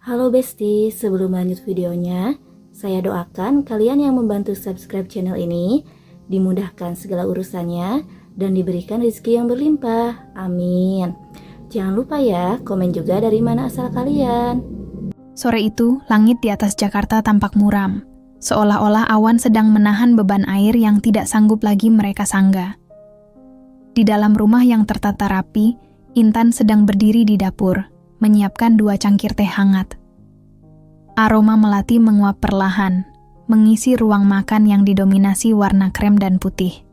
Halo Besti, sebelum lanjut videonya, saya doakan kalian yang membantu subscribe channel ini dimudahkan segala urusannya dan diberikan rezeki yang berlimpah. Amin. Jangan lupa ya, komen juga dari mana asal kalian. Sore itu, langit di atas Jakarta tampak muram, seolah-olah awan sedang menahan beban air yang tidak sanggup lagi mereka sanggah. Di dalam rumah yang tertata rapi, Intan sedang berdiri di dapur, menyiapkan 2 cangkir teh hangat. Aroma melati menguap perlahan, mengisi ruang makan yang didominasi warna krem dan putih.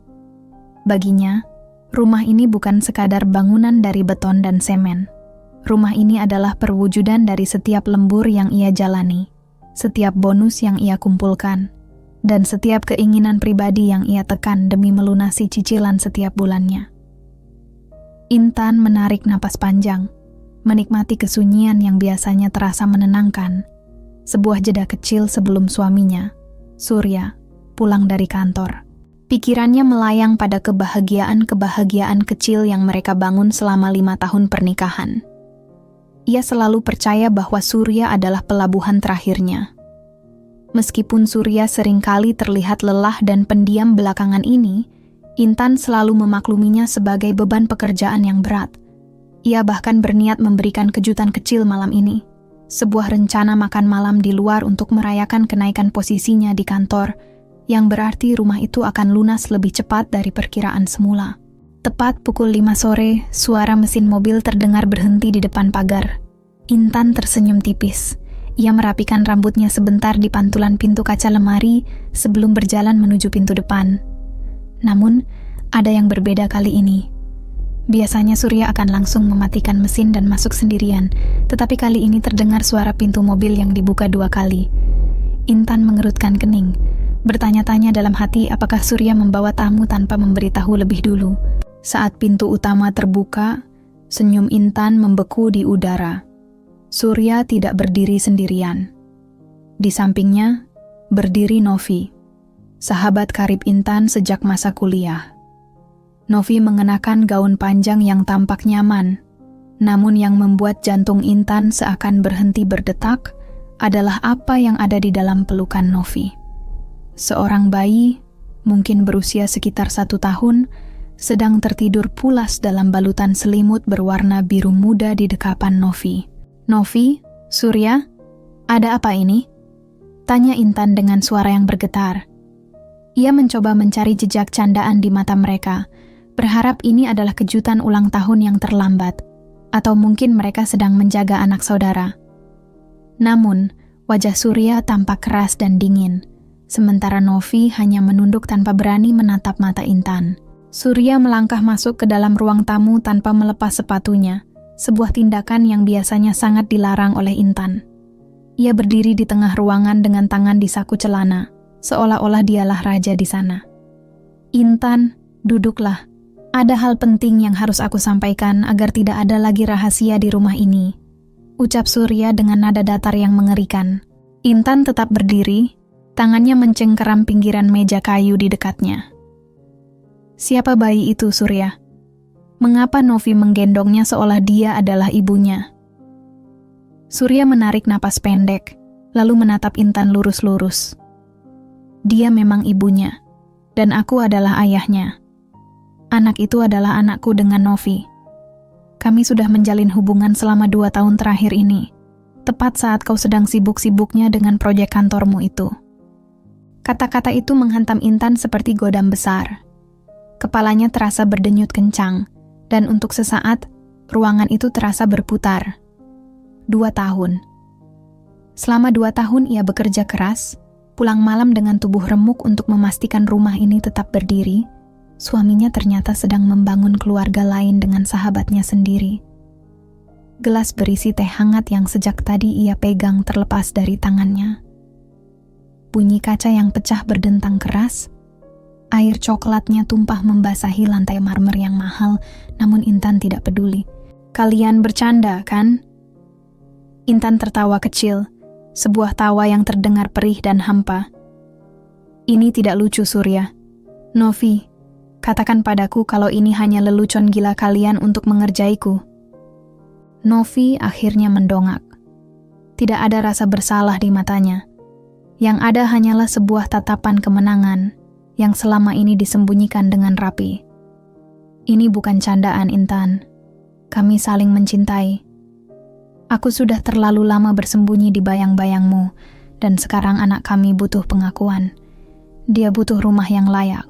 Baginya, rumah ini bukan sekadar bangunan dari beton dan semen. Rumah ini adalah perwujudan dari setiap lembur yang ia jalani, setiap bonus yang ia kumpulkan, dan setiap keinginan pribadi yang ia tekan demi melunasi cicilan setiap bulannya. Intan menarik napas panjang, menikmati kesunyian yang biasanya terasa menenangkan. Sebuah jeda kecil sebelum suaminya, Surya, pulang dari kantor. Pikirannya melayang pada kebahagiaan-kebahagiaan kecil yang mereka bangun selama 5 tahun pernikahan. Ia selalu percaya bahwa Surya adalah pelabuhan terakhirnya. Meskipun Surya seringkali terlihat lelah dan pendiam belakangan ini, Intan selalu memakluminya sebagai beban pekerjaan yang berat. Ia bahkan berniat memberikan kejutan kecil malam ini. Sebuah rencana makan malam di luar untuk merayakan kenaikan posisinya di kantor, yang berarti rumah itu akan lunas lebih cepat dari perkiraan semula. Tepat pukul 5 sore, suara mesin mobil terdengar berhenti di depan pagar. Intan tersenyum tipis. Ia merapikan rambutnya sebentar di pantulan pintu kaca lemari sebelum berjalan menuju pintu depan. Namun, ada yang berbeda kali ini. Biasanya Surya akan langsung mematikan mesin dan masuk sendirian, tetapi kali ini terdengar suara pintu mobil yang dibuka 2 kali. Intan mengerutkan kening, bertanya-tanya dalam hati apakah Surya membawa tamu tanpa memberitahu lebih dulu. Saat pintu utama terbuka, senyum Intan membeku di udara. Surya tidak berdiri sendirian. Di sampingnya, berdiri Novi, sahabat karib Intan sejak masa kuliah. Novi mengenakan gaun panjang yang tampak nyaman, namun yang membuat jantung Intan seakan berhenti berdetak adalah apa yang ada di dalam pelukan Novi. Seorang bayi, mungkin berusia sekitar 1 tahun, sedang tertidur pulas dalam balutan selimut berwarna biru muda di dekapan Novi. "Novi, Surya, ada apa ini?" tanya Intan dengan suara yang bergetar. Ia mencoba mencari jejak candaan di mata mereka, berharap ini adalah kejutan ulang tahun yang terlambat, atau mungkin mereka sedang menjaga anak saudara. Namun, wajah Surya tampak keras dan dingin, sementara Novi hanya menunduk tanpa berani menatap mata Intan. Surya melangkah masuk ke dalam ruang tamu tanpa melepas sepatunya, sebuah tindakan yang biasanya sangat dilarang oleh Intan. Ia berdiri di tengah ruangan dengan tangan di saku celana, seolah-olah dialah raja di sana. "Intan, duduklah. Ada hal penting yang harus aku sampaikan agar tidak ada lagi rahasia di rumah ini," ucap Surya dengan nada datar yang mengerikan. Intan tetap berdiri, tangannya mencengkeram pinggiran meja kayu di dekatnya. "Siapa bayi itu, Surya? Mengapa Novi menggendongnya seolah dia adalah ibunya?" Surya menarik napas pendek, lalu menatap Intan lurus-lurus. "Dia memang ibunya, dan aku adalah ayahnya. Anak itu adalah anakku dengan Novi. Kami sudah menjalin hubungan selama 2 tahun terakhir ini, tepat saat kau sedang sibuk-sibuknya dengan proyek kantormu itu." Kata-kata itu menghantam Intan seperti godam besar. Kepalanya terasa berdenyut kencang, dan untuk sesaat, ruangan itu terasa berputar. 2 tahun. Selama 2 tahun ia bekerja keras, pulang malam dengan tubuh remuk untuk memastikan rumah ini tetap berdiri. Suaminya ternyata sedang membangun keluarga lain dengan sahabatnya sendiri. Gelas berisi teh hangat yang sejak tadi ia pegang terlepas dari tangannya. Bunyi kaca yang pecah berdentang keras. Air coklatnya tumpah membasahi lantai marmer yang mahal, namun Intan tidak peduli. "Kalian bercanda, kan?" Intan tertawa kecil, sebuah tawa yang terdengar perih dan hampa. "Ini tidak lucu, Surya. Novi, katakan padaku kalau ini hanya lelucon gila kalian untuk mengerjaiku." Novi akhirnya mendongak. Tidak ada rasa bersalah di matanya. Yang ada hanyalah sebuah tatapan kemenangan yang selama ini disembunyikan dengan rapi. Ini bukan candaan, Intan. Kami saling mencintai. Aku sudah terlalu lama bersembunyi di bayang-bayangmu, dan sekarang anak kami butuh pengakuan. Dia butuh rumah yang layak.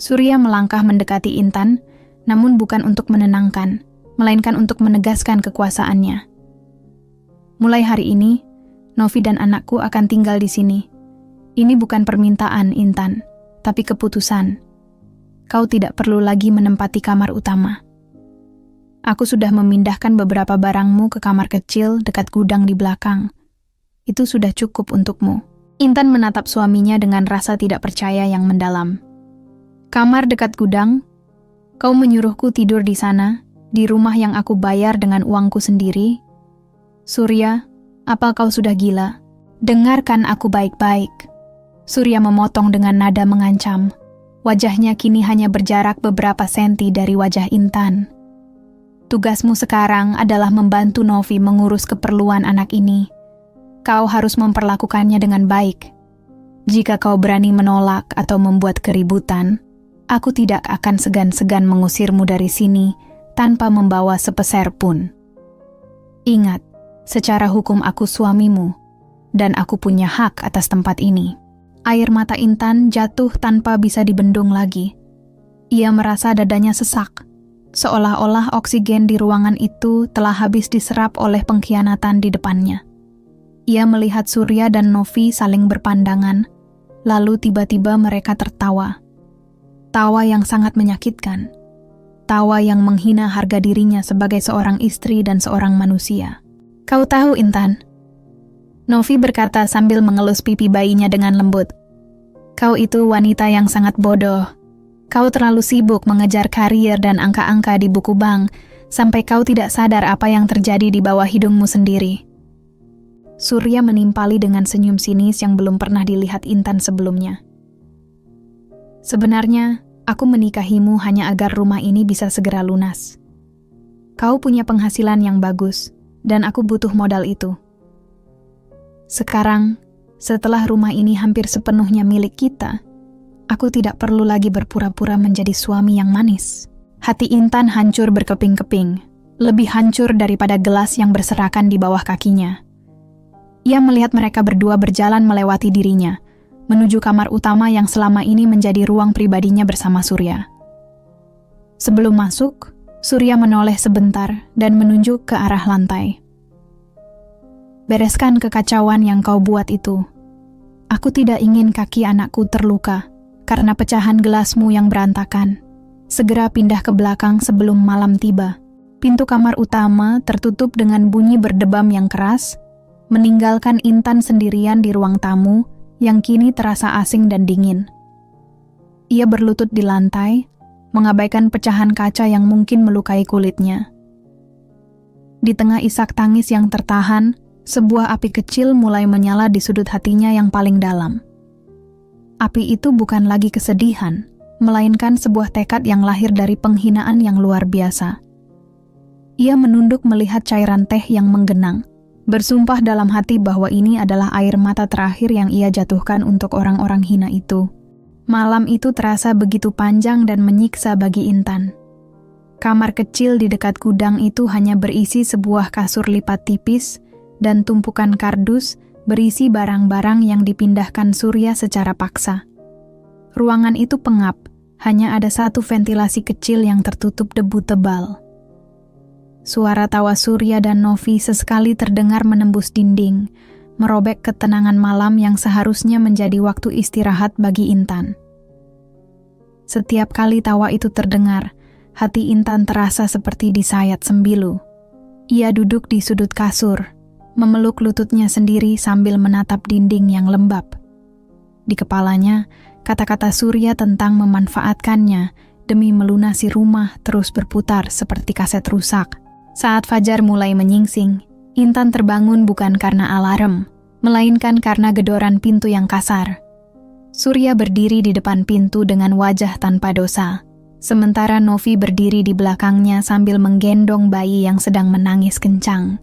Surya melangkah mendekati Intan, namun bukan untuk menenangkan, melainkan untuk menegaskan kekuasaannya. Mulai hari ini, Novi dan anakku akan tinggal di sini. Ini bukan permintaan, Intan, tapi keputusan. Kau tidak perlu lagi menempati kamar utama. Aku sudah memindahkan beberapa barangmu ke kamar kecil dekat gudang di belakang. Itu sudah cukup untukmu. Intan menatap suaminya dengan rasa tidak percaya yang mendalam. Kamar dekat gudang? Kau menyuruhku tidur di sana, di rumah yang aku bayar dengan uangku sendiri? Surya, apa kau sudah gila? Dengarkan aku baik-baik. Surya memotong dengan nada mengancam. Wajahnya kini hanya berjarak beberapa senti dari wajah Intan. Tugasmu sekarang adalah membantu Novi mengurus keperluan anak ini. Kau harus memperlakukannya dengan baik. Jika kau berani menolak atau membuat keributan, aku tidak akan segan-segan mengusirmu dari sini tanpa membawa sepeser pun. Ingat, secara hukum aku suamimu, dan aku punya hak atas tempat ini. Air mata Intan jatuh tanpa bisa dibendung lagi. Ia merasa dadanya sesak, seolah-olah oksigen di ruangan itu telah habis diserap oleh pengkhianatan di depannya. Ia melihat Surya dan Novi saling berpandangan, lalu tiba-tiba mereka tertawa. Tawa yang sangat menyakitkan. Tawa yang menghina harga dirinya sebagai seorang istri dan seorang manusia. Kau tahu, Intan? Novi berkata sambil mengelus pipi bayinya dengan lembut. Kau itu wanita yang sangat bodoh. Kau terlalu sibuk mengejar karier dan angka-angka di buku bank, sampai kau tidak sadar apa yang terjadi di bawah hidungmu sendiri. Surya menimpali dengan senyum sinis yang belum pernah dilihat Intan sebelumnya. Sebenarnya, aku menikahimu hanya agar rumah ini bisa segera lunas. Kau punya penghasilan yang bagus, dan aku butuh modal itu. Sekarang, setelah rumah ini hampir sepenuhnya milik kita, aku tidak perlu lagi berpura-pura menjadi suami yang manis. Hati Intan hancur berkeping-keping, lebih hancur daripada gelas yang berserakan di bawah kakinya. Ia melihat mereka berdua berjalan melewati dirinya, menuju kamar utama yang selama ini menjadi ruang pribadinya bersama Surya. Sebelum masuk, Surya menoleh sebentar dan menunjuk ke arah lantai. Bereskan kekacauan yang kau buat itu. Aku tidak ingin kaki anakku terluka karena pecahan gelasmu yang berantakan. Segera pindah ke belakang sebelum malam tiba. Pintu kamar utama tertutup dengan bunyi berdebam yang keras, meninggalkan Intan sendirian di ruang tamu yang kini terasa asing dan dingin. Ia berlutut di lantai, mengabaikan pecahan kaca yang mungkin melukai kulitnya. Di tengah isak tangis yang tertahan, sebuah api kecil mulai menyala di sudut hatinya yang paling dalam. Api itu bukan lagi kesedihan, melainkan sebuah tekad yang lahir dari penghinaan yang luar biasa. Ia menunduk melihat cairan teh yang menggenang, bersumpah dalam hati bahwa ini adalah air mata terakhir yang ia jatuhkan untuk orang-orang hina itu. Malam itu terasa begitu panjang dan menyiksa bagi Intan. Kamar kecil di dekat gudang itu hanya berisi sebuah kasur lipat tipis dan tumpukan kardus berisi barang-barang yang dipindahkan Surya secara paksa. Ruangan itu pengap, hanya ada satu ventilasi kecil yang tertutup debu tebal. Suara tawa Surya dan Novi sesekali terdengar menembus dinding, merobek ketenangan malam yang seharusnya menjadi waktu istirahat bagi Intan. Setiap kali tawa itu terdengar, hati Intan terasa seperti disayat sembilu. Ia duduk di sudut kasur, memeluk lututnya sendiri sambil menatap dinding yang lembab. Di kepalanya, kata-kata Surya tentang memanfaatkannya demi melunasi rumah terus berputar seperti kaset rusak. Saat fajar mulai menyingsing, Intan terbangun bukan karena alarm, melainkan karena gedoran pintu yang kasar. Surya berdiri di depan pintu dengan wajah tanpa dosa, sementara Novi berdiri di belakangnya sambil menggendong bayi yang sedang menangis kencang.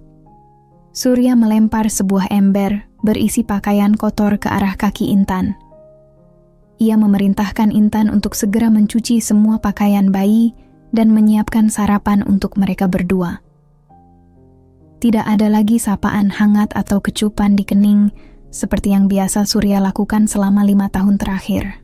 Surya melempar sebuah ember berisi pakaian kotor ke arah kaki Intan. Ia memerintahkan Intan untuk segera mencuci semua pakaian bayi dan menyiapkan sarapan untuk mereka berdua. Tidak ada lagi sapaan hangat atau kecupan di kening seperti yang biasa Surya lakukan selama 5 tahun terakhir.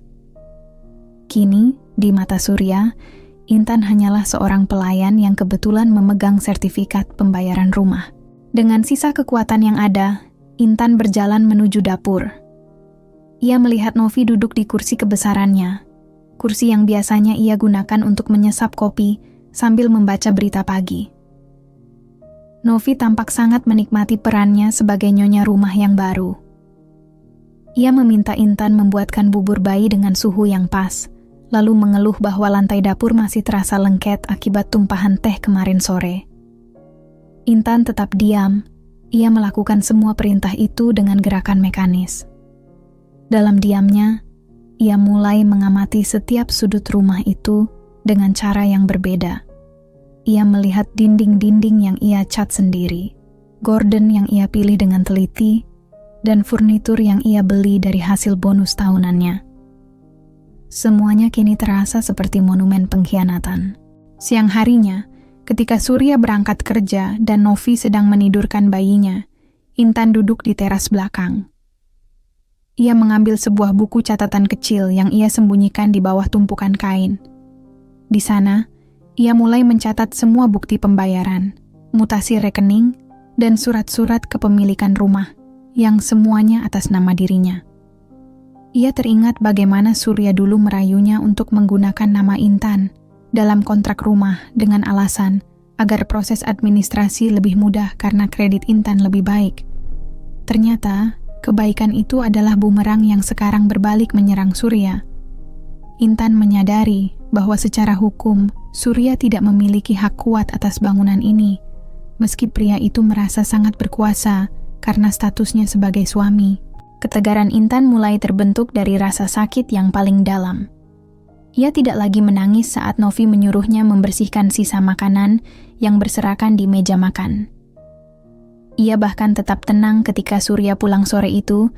Kini, di mata Surya, Intan hanyalah seorang pelayan yang kebetulan memegang sertifikat pembayaran rumah. Dengan sisa kekuatan yang ada, Intan berjalan menuju dapur. Ia melihat Novi duduk di kursi kebesarannya, kursi yang biasanya ia gunakan untuk menyesap kopi sambil membaca berita pagi. Novi tampak sangat menikmati perannya sebagai nyonya rumah yang baru. Ia meminta Intan membuatkan bubur bayi dengan suhu yang pas, lalu mengeluh bahwa lantai dapur masih terasa lengket akibat tumpahan teh kemarin sore. Intan tetap diam. Ia melakukan semua perintah itu dengan gerakan mekanis. Dalam diamnya, ia mulai mengamati setiap sudut rumah itu dengan cara yang berbeda. Ia melihat dinding-dinding yang ia cat sendiri, gorden yang ia pilih dengan teliti, dan furnitur yang ia beli dari hasil bonus tahunannya. Semuanya kini terasa seperti monumen pengkhianatan. Siang harinya, ketika Surya berangkat kerja dan Novi sedang menidurkan bayinya, Intan duduk di teras belakang. Ia mengambil sebuah buku catatan kecil yang ia sembunyikan di bawah tumpukan kain. Di sana, ia mulai mencatat semua bukti pembayaran, mutasi rekening, dan surat-surat kepemilikan rumah, yang semuanya atas nama dirinya. Ia teringat bagaimana Surya dulu merayunya untuk menggunakan nama Intan dalam kontrak rumah dengan alasan agar proses administrasi lebih mudah karena kredit Intan lebih baik. Ternyata, kebaikan itu adalah bumerang yang sekarang berbalik menyerang Surya. Intan menyadari bahwa secara hukum, Surya tidak memiliki hak kuat atas bangunan ini, meski pria itu merasa sangat berkuasa karena statusnya sebagai suami. Ketegaran Intan mulai terbentuk dari rasa sakit yang paling dalam. Ia tidak lagi menangis saat Novi menyuruhnya membersihkan sisa makanan yang berserakan di meja makan. Ia bahkan tetap tenang ketika Surya pulang sore itu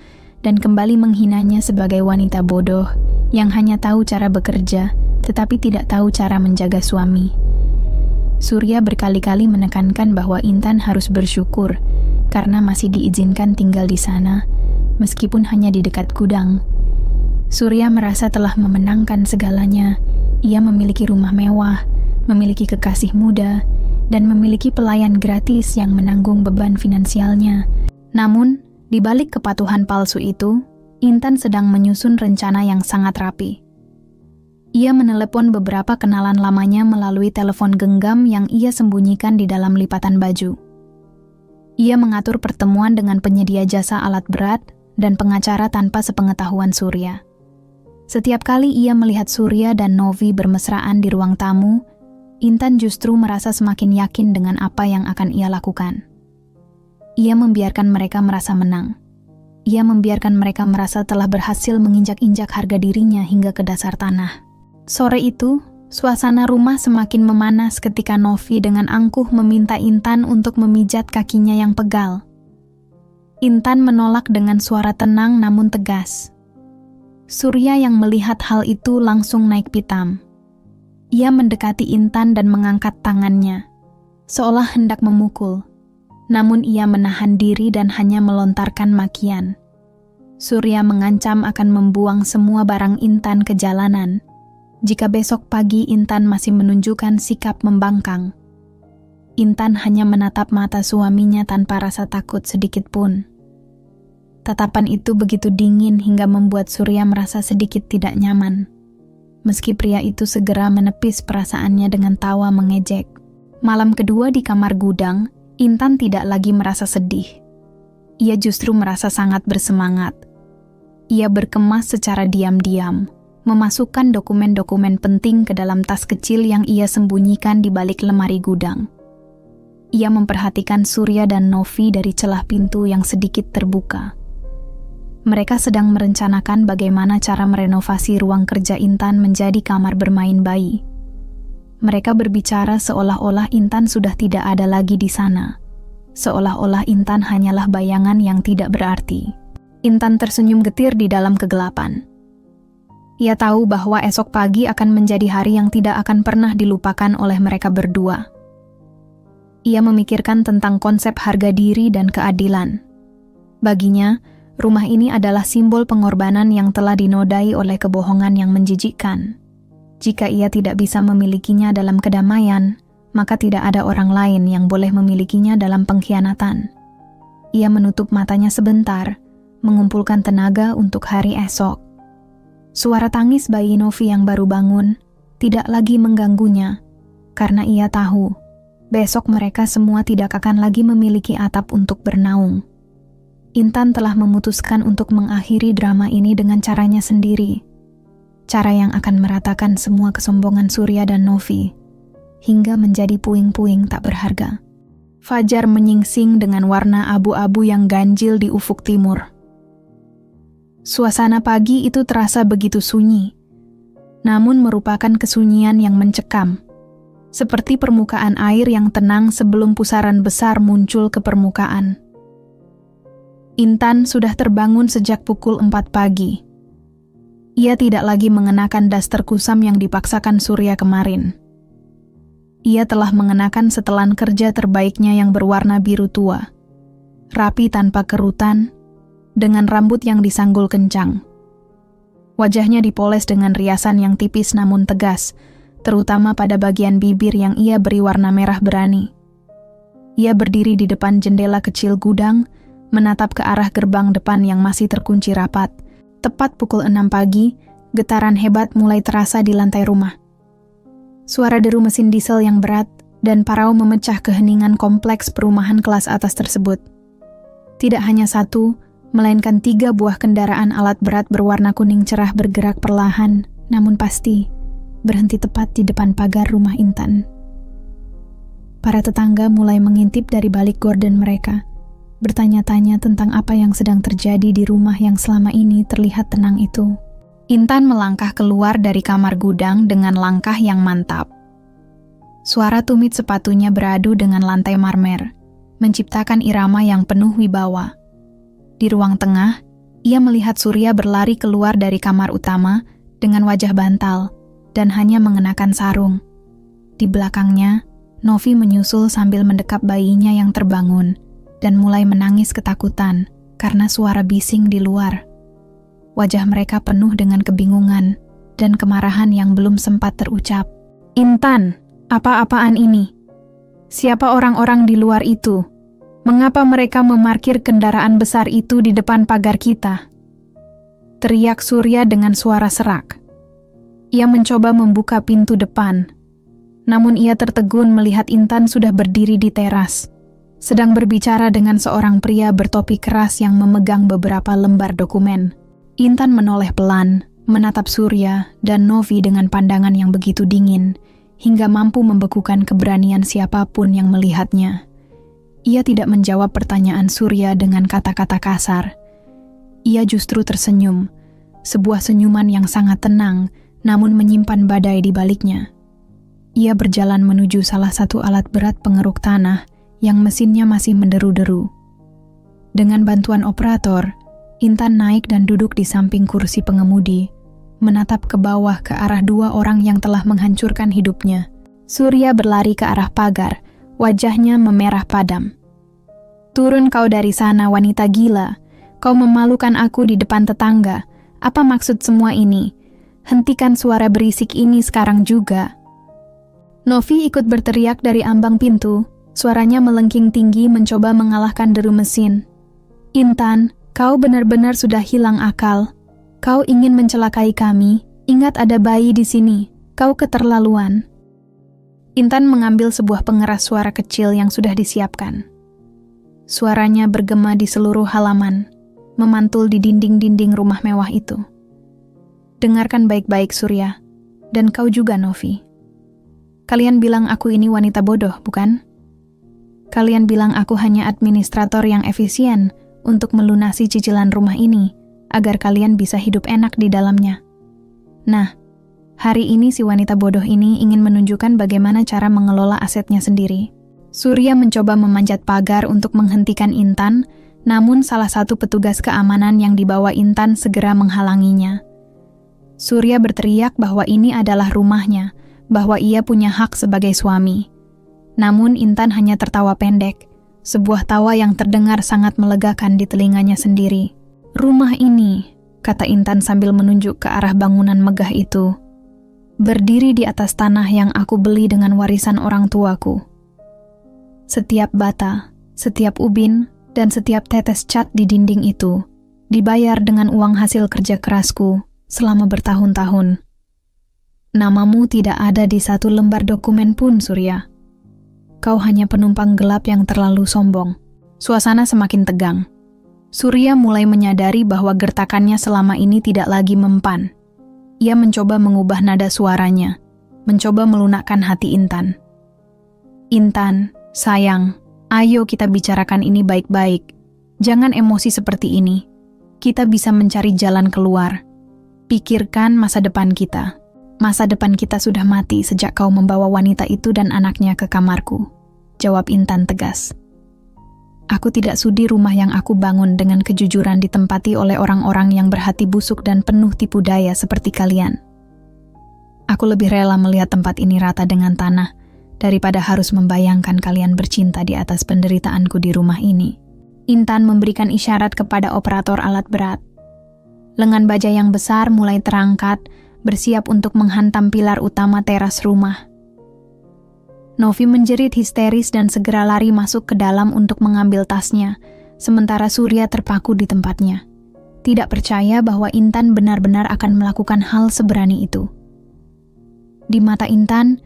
dan kembali menghinanya sebagai wanita bodoh yang hanya tahu cara bekerja tetapi tidak tahu cara menjaga suami. Surya berkali-kali menekankan bahwa Intan harus bersyukur karena masih diizinkan tinggal di sana, meskipun hanya di dekat gudang. Surya merasa telah memenangkan segalanya. Ia memiliki rumah mewah, memiliki kekasih muda, dan memiliki pelayan gratis yang menanggung beban finansialnya. Namun, di balik kepatuhan palsu itu, Intan sedang menyusun rencana yang sangat rapi. Ia menelepon beberapa kenalan lamanya melalui telepon genggam yang ia sembunyikan di dalam lipatan baju. Ia mengatur pertemuan dengan penyedia jasa alat berat dan pengacara tanpa sepengetahuan Surya. Setiap kali ia melihat Surya dan Novi bermesraan di ruang tamu, Intan justru merasa semakin yakin dengan apa yang akan ia lakukan. Ia membiarkan mereka merasa menang. Ia membiarkan mereka merasa telah berhasil menginjak-injak harga dirinya hingga ke dasar tanah. Sore itu, suasana rumah semakin memanas ketika Novi dengan angkuh meminta Intan untuk memijat kakinya yang pegal. Intan menolak dengan suara tenang namun tegas. Surya yang melihat hal itu langsung naik pitam. Ia mendekati Intan dan mengangkat tangannya, seolah hendak memukul. Namun ia menahan diri dan hanya melontarkan makian. Surya mengancam akan membuang semua barang Intan ke jalanan jika besok pagi Intan masih menunjukkan sikap membangkang. Intan hanya menatap mata suaminya tanpa rasa takut sedikit pun. Tatapan itu begitu dingin hingga membuat Surya merasa sedikit tidak nyaman. Meski pria itu segera menepis perasaannya dengan tawa mengejek. Malam kedua di kamar gudang, Intan tidak lagi merasa sedih. Ia justru merasa sangat bersemangat. Ia berkemas secara diam-diam, memasukkan dokumen-dokumen penting ke dalam tas kecil yang ia sembunyikan di balik lemari gudang. Ia memperhatikan Surya dan Novi dari celah pintu yang sedikit terbuka. Mereka sedang merencanakan bagaimana cara merenovasi ruang kerja Intan menjadi kamar bermain bayi. Mereka berbicara seolah-olah Intan sudah tidak ada lagi di sana. seolah-olah Intan hanyalah bayangan yang tidak berarti. Intan tersenyum getir di dalam kegelapan. Ia tahu bahwa esok pagi akan menjadi hari yang tidak akan pernah dilupakan oleh mereka berdua. Ia memikirkan tentang konsep harga diri dan keadilan. Baginya, rumah ini adalah simbol pengorbanan yang telah dinodai oleh kebohongan yang menjijikkan. Jika ia tidak bisa memilikinya dalam kedamaian, maka tidak ada orang lain yang boleh memilikinya dalam pengkhianatan. Ia menutup matanya sebentar, mengumpulkan tenaga untuk hari esok. Suara tangis bayi Novi yang baru bangun tidak lagi mengganggunya, karena ia tahu besok mereka semua tidak akan lagi memiliki atap untuk bernaung. Intan telah memutuskan untuk mengakhiri drama ini dengan caranya sendiri. Cara yang akan meratakan semua kesombongan Surya dan Novi, hingga menjadi puing-puing tak berharga. Fajar menyingsing dengan warna abu-abu yang ganjil di ufuk timur. Suasana pagi itu terasa begitu sunyi, namun merupakan kesunyian yang mencekam, seperti permukaan air yang tenang sebelum pusaran besar muncul ke permukaan. Intan sudah terbangun sejak pukul 4 pagi. Ia tidak lagi mengenakan daster kusam yang dipaksakan Surya kemarin. Ia telah mengenakan setelan kerja terbaiknya yang berwarna biru tua, rapi tanpa kerutan, dengan rambut yang disanggul kencang. Wajahnya dipoles dengan riasan yang tipis namun tegas, terutama pada bagian bibir yang ia beri warna merah berani. Ia berdiri di depan jendela kecil gudang, menatap ke arah gerbang depan yang masih terkunci rapat. Tepat pukul 6 pagi, getaran hebat mulai terasa di lantai rumah. Suara deru mesin diesel yang berat dan parau memecah keheningan kompleks perumahan kelas atas tersebut. Tidak hanya satu, melainkan 3 buah kendaraan alat berat berwarna kuning cerah bergerak perlahan, namun pasti, berhenti tepat di depan pagar rumah Intan. Para tetangga mulai mengintip dari balik gorden mereka, bertanya-tanya tentang apa yang sedang terjadi di rumah yang selama ini terlihat tenang itu. Intan melangkah keluar dari kamar gudang dengan langkah yang mantap. Suara tumit sepatunya beradu dengan lantai marmer, menciptakan irama yang penuh wibawa. Di ruang tengah, ia melihat Surya berlari keluar dari kamar utama dengan wajah bantal dan hanya mengenakan sarung. Di belakangnya, Novi menyusul sambil mendekap bayinya yang terbangun dan mulai menangis ketakutan karena suara bising di luar. Wajah mereka penuh dengan kebingungan dan kemarahan yang belum sempat terucap. "Intan, apa-apaan ini? Siapa orang-orang di luar itu? Mengapa mereka memarkir kendaraan besar itu di depan pagar kita?" Teriak Surya dengan suara serak. Ia mencoba membuka pintu depan, namun ia tertegun melihat Intan sudah berdiri di teras, sedang berbicara dengan seorang pria bertopi keras yang memegang beberapa lembar dokumen. Intan menoleh pelan, menatap Surya dan Novi dengan pandangan yang begitu dingin, hingga mampu membekukan keberanian siapapun yang melihatnya. Ia tidak menjawab pertanyaan Surya dengan kata-kata kasar. Ia justru tersenyum, sebuah senyuman yang sangat tenang, namun menyimpan badai di baliknya. Ia berjalan menuju salah satu alat berat pengeruk tanah yang mesinnya masih menderu-deru. Dengan bantuan operator, Intan naik dan duduk di samping kursi pengemudi, menatap ke bawah ke arah 2 orang yang telah menghancurkan hidupnya. Surya berlari ke arah pagar, wajahnya memerah padam. "Turun kau dari sana, wanita gila. Kau memalukan aku di depan tetangga. Apa maksud semua ini? Hentikan suara berisik ini sekarang juga." Novi ikut berteriak dari ambang pintu, suaranya melengking tinggi mencoba mengalahkan deru mesin. "Intan, kau benar-benar sudah hilang akal. Kau ingin mencelakai kami. Ingat ada bayi di sini. Kau keterlaluan." Intan mengambil sebuah pengeras suara kecil yang sudah disiapkan. Suaranya bergema di seluruh halaman, memantul di dinding-dinding rumah mewah itu. "Dengarkan baik-baik, Surya. Dan kau juga, Novi. Kalian bilang aku ini wanita bodoh, bukan? Kalian bilang aku hanya administrator yang efisien untuk melunasi cicilan rumah ini, agar kalian bisa hidup enak di dalamnya. Nah, hari ini si wanita bodoh ini ingin menunjukkan bagaimana cara mengelola asetnya sendiri." Surya mencoba memanjat pagar untuk menghentikan Intan, namun salah satu petugas keamanan yang dibawa Intan segera menghalanginya. Surya berteriak bahwa ini adalah rumahnya, bahwa ia punya hak sebagai suami. Namun Intan hanya tertawa pendek, sebuah tawa yang terdengar sangat melegakan di telinganya sendiri. "Rumah ini," kata Intan sambil menunjuk ke arah bangunan megah itu, "berdiri di atas tanah yang aku beli dengan warisan orang tuaku. Setiap bata, setiap ubin, dan setiap tetes cat di dinding itu dibayar dengan uang hasil kerja kerasku selama bertahun-tahun. Namamu tidak ada di satu lembar dokumen pun, Surya. Kau hanya penumpang gelap yang terlalu sombong." Suasana semakin tegang. Surya mulai menyadari bahwa gertakannya selama ini tidak lagi mempan. Ia mencoba mengubah nada suaranya, mencoba melunakkan hati Intan. "Intan, sayang, ayo kita bicarakan ini baik-baik. Jangan emosi seperti ini. Kita bisa mencari jalan keluar. Pikirkan masa depan kita. Masa depan kita sudah mati sejak kau membawa wanita itu dan anaknya ke kamarku," jawab Intan tegas. "Aku tidak sudi rumah yang aku bangun dengan kejujuran ditempati oleh orang-orang yang berhati busuk dan penuh tipu daya seperti kalian. Aku lebih rela melihat tempat ini rata dengan tanah daripada harus membayangkan kalian bercinta di atas penderitaanku di rumah ini." Intan memberikan isyarat kepada operator alat berat. Lengan baja yang besar mulai terangkat, bersiap untuk menghantam pilar utama teras rumah. Novi menjerit histeris dan segera lari masuk ke dalam untuk mengambil tasnya, sementara Surya terpaku di tempatnya. Tidak percaya bahwa Intan benar-benar akan melakukan hal seberani itu. Di mata Intan,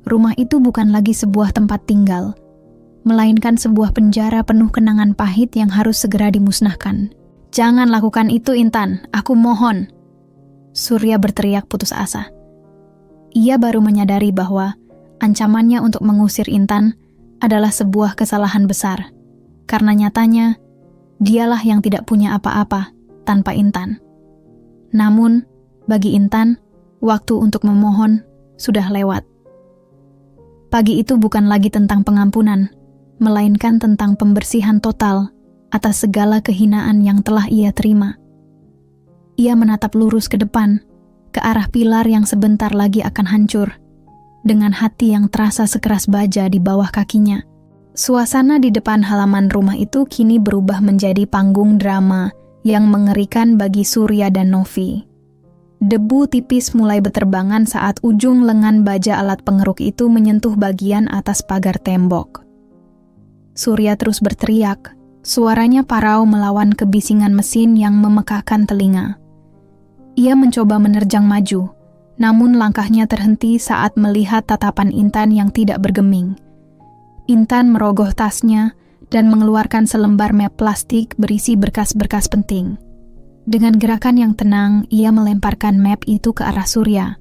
rumah itu bukan lagi sebuah tempat tinggal, melainkan sebuah penjara penuh kenangan pahit yang harus segera dimusnahkan. "Jangan lakukan itu, Intan, aku mohon," Surya berteriak putus asa. Ia baru menyadari bahwa ancamannya untuk mengusir Intan adalah sebuah kesalahan besar, karena nyatanya dialah yang tidak punya apa-apa tanpa Intan. Namun, bagi Intan, waktu untuk memohon sudah lewat. Pagi itu bukan lagi tentang pengampunan, melainkan tentang pembersihan total atas segala kehinaan yang telah ia terima. Ia menatap lurus ke depan, ke arah pilar yang sebentar lagi akan hancur, dengan hati yang terasa sekeras baja di bawah kakinya. Suasana di depan halaman rumah itu kini berubah menjadi panggung drama yang mengerikan bagi Surya dan Novi. Debu tipis mulai beterbangan saat ujung lengan baja alat pengeruk itu menyentuh bagian atas pagar tembok. Surya terus berteriak, suaranya parau melawan kebisingan mesin yang memekakkan telinga. Ia mencoba menerjang maju, namun langkahnya terhenti saat melihat tatapan Intan yang tidak bergeming. Intan merogoh tasnya dan mengeluarkan selembar map plastik berisi berkas-berkas penting. Dengan gerakan yang tenang, ia melemparkan map itu ke arah Surya.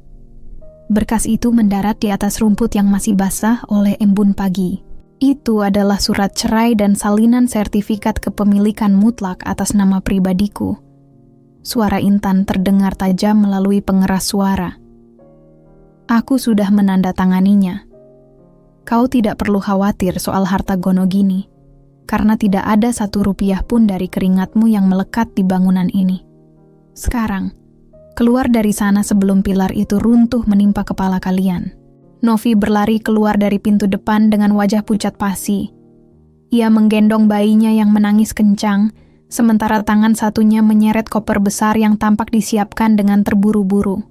Berkas itu mendarat di atas rumput yang masih basah oleh embun pagi. Itu adalah surat cerai dan salinan sertifikat kepemilikan mutlak atas nama pribadiku. Suara Intan terdengar tajam melalui pengeras suara. "Aku sudah menandatanganinya. Kau tidak perlu khawatir soal harta gono gini, karena tidak ada 1 rupiah pun dari keringatmu yang melekat di bangunan ini. Sekarang, keluar dari sana sebelum pilar itu runtuh menimpa kepala kalian." Novi berlari keluar dari pintu depan dengan wajah pucat pasi. Ia menggendong bayinya yang menangis kencang, sementara tangan satunya menyeret koper besar yang tampak disiapkan dengan terburu-buru.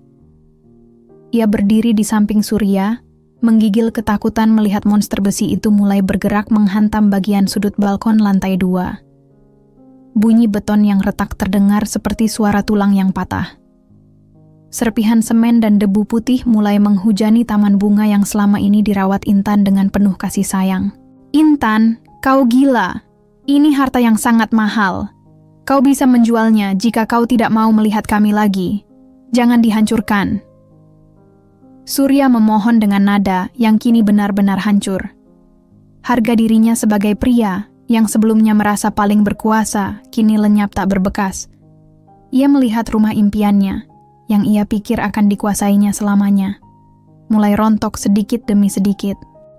Ia berdiri di samping Surya, menggigil ketakutan melihat monster besi itu mulai bergerak menghantam bagian sudut balkon lantai 2. Bunyi beton yang retak terdengar seperti suara tulang yang patah. Serpihan semen dan debu putih mulai menghujani taman bunga yang selama ini dirawat Intan dengan penuh kasih sayang. "Intan, kau gila. Ini harta yang sangat mahal. Kau bisa menjualnya jika kau tidak mau melihat kami lagi. Jangan dihancurkan." Surya memohon dengan nada yang kini benar-benar hancur. Harga dirinya sebagai pria yang sebelumnya merasa paling berkuasa, kini lenyap tak berbekas. Ia melihat rumah impiannya, yang ia pikir akan dikuasainya selamanya, mulai rontok sedikit demi sedikit.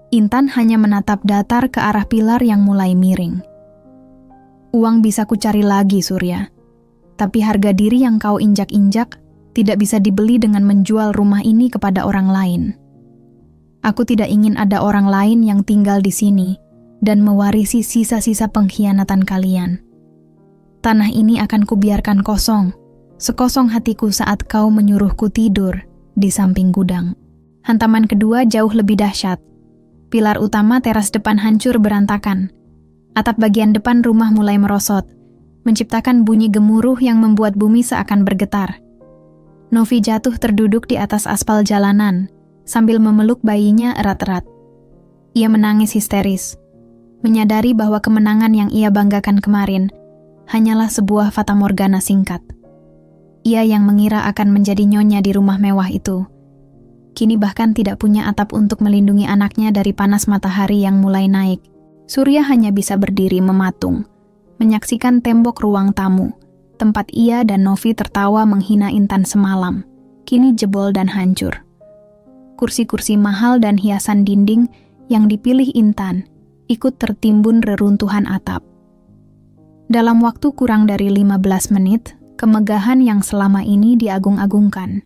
Intan hanya menatap datar ke arah pilar yang mulai miring. Uang bisa kucari lagi, Surya. Tapi harga diri yang kau injak-injak tidak bisa dibeli dengan menjual rumah ini kepada orang lain. Aku tidak ingin ada orang lain yang tinggal di sini dan mewarisi sisa-sisa pengkhianatan kalian. Tanah ini akan kubiarkan kosong, sekosong hatiku saat kau menyuruhku tidur di samping gudang. Hantaman kedua jauh lebih dahsyat. Pilar utama teras depan hancur berantakan. Atap bagian depan rumah mulai merosot, menciptakan bunyi gemuruh yang membuat bumi seakan bergetar. Novi jatuh terduduk di atas aspal jalanan, sambil memeluk bayinya erat-erat. Ia menangis histeris, menyadari bahwa kemenangan yang ia banggakan kemarin hanyalah sebuah fatamorgana singkat. Ia yang mengira akan menjadi nyonya di rumah mewah itu, kini bahkan tidak punya atap untuk melindungi anaknya dari panas matahari yang mulai naik. Surya hanya bisa berdiri mematung, menyaksikan tembok ruang tamu, tempat ia dan Novi tertawa menghina Intan semalam, kini jebol dan hancur. Kursi-kursi mahal dan hiasan dinding yang dipilih Intan ikut tertimbun reruntuhan atap. Dalam waktu kurang dari 15 menit, kemegahan yang selama ini diagung-agungkan.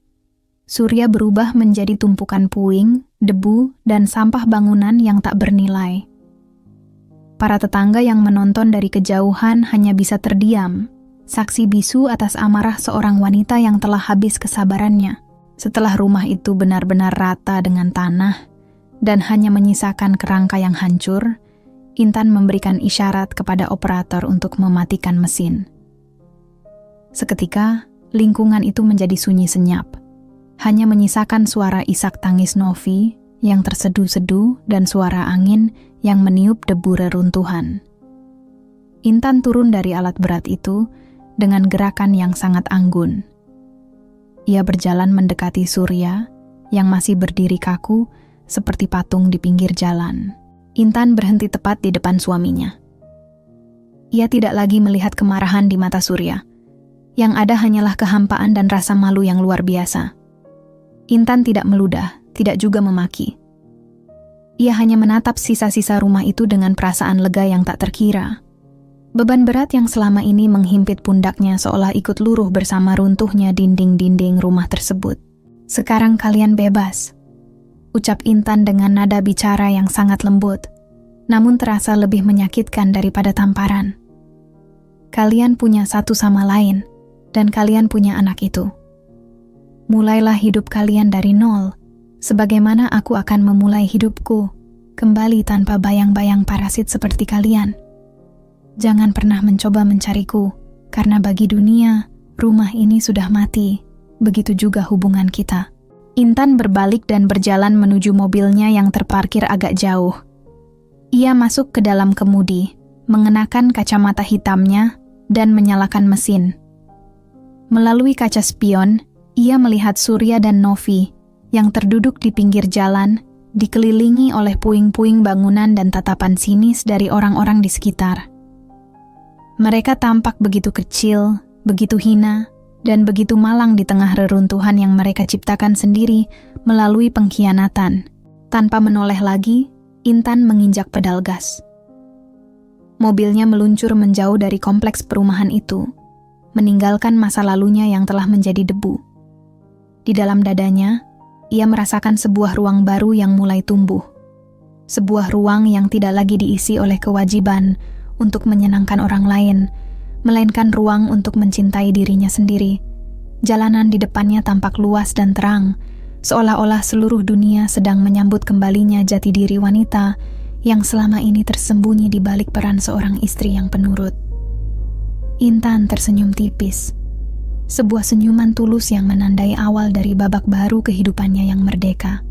Surya berubah menjadi tumpukan puing, debu, dan sampah bangunan yang tak bernilai. Para tetangga yang menonton dari kejauhan hanya bisa terdiam, saksi bisu atas amarah seorang wanita yang telah habis kesabarannya. Setelah rumah itu benar-benar rata dengan tanah dan hanya menyisakan kerangka yang hancur, Intan memberikan isyarat kepada operator untuk mematikan mesin. Seketika, lingkungan itu menjadi sunyi senyap. Hanya menyisakan suara isak tangis Novi yang terseduh-seduh dan suara angin yang meniup debu reruntuhan. Intan turun dari alat berat itu dengan gerakan yang sangat anggun. Ia berjalan mendekati Surya yang masih berdiri kaku seperti patung di pinggir jalan. Intan berhenti tepat di depan suaminya. Ia tidak lagi melihat kemarahan di mata Surya. Yang ada hanyalah kehampaan dan rasa malu yang luar biasa. Intan tidak meludah, tidak juga memaki. Ia hanya menatap sisa-sisa rumah itu dengan perasaan lega yang tak terkira. Beban berat yang selama ini menghimpit pundaknya seolah ikut luruh bersama runtuhnya dinding-dinding rumah tersebut. Sekarang kalian bebas, ucap Intan dengan nada bicara yang sangat lembut, namun terasa lebih menyakitkan daripada tamparan. Kalian punya satu sama lain, dan kalian punya anak itu. Mulailah hidup kalian dari nol, sebagaimana aku akan memulai hidupku, kembali tanpa bayang-bayang parasit seperti kalian. Jangan pernah mencoba mencariku, karena bagi dunia, rumah ini sudah mati, begitu juga hubungan kita. Intan berbalik dan berjalan menuju mobilnya yang terparkir agak jauh. Ia masuk ke dalam kemudi, mengenakan kacamata hitamnya, dan menyalakan mesin. Melalui kaca spion, ia melihat Surya dan Novi yang terduduk di pinggir jalan, dikelilingi oleh puing-puing bangunan dan tatapan sinis dari orang-orang di sekitar. Mereka tampak begitu kecil, begitu hina, dan begitu malang di tengah reruntuhan yang mereka ciptakan sendiri melalui pengkhianatan. Tanpa menoleh lagi, Intan menginjak pedal gas. Mobilnya meluncur menjauh dari kompleks perumahan itu, meninggalkan masa lalunya yang telah menjadi debu. Di dalam dadanya, ia merasakan sebuah ruang baru yang mulai tumbuh. Sebuah ruang yang tidak lagi diisi oleh kewajiban untuk menyenangkan orang lain, melainkan ruang untuk mencintai dirinya sendiri. Jalanan di depannya tampak luas dan terang, seolah-olah seluruh dunia sedang menyambut kembalinya jati diri wanita yang selama ini tersembunyi di balik peran seorang istri yang penurut. Intan tersenyum tipis. Sebuah senyuman tulus yang menandai awal dari babak baru kehidupannya yang merdeka.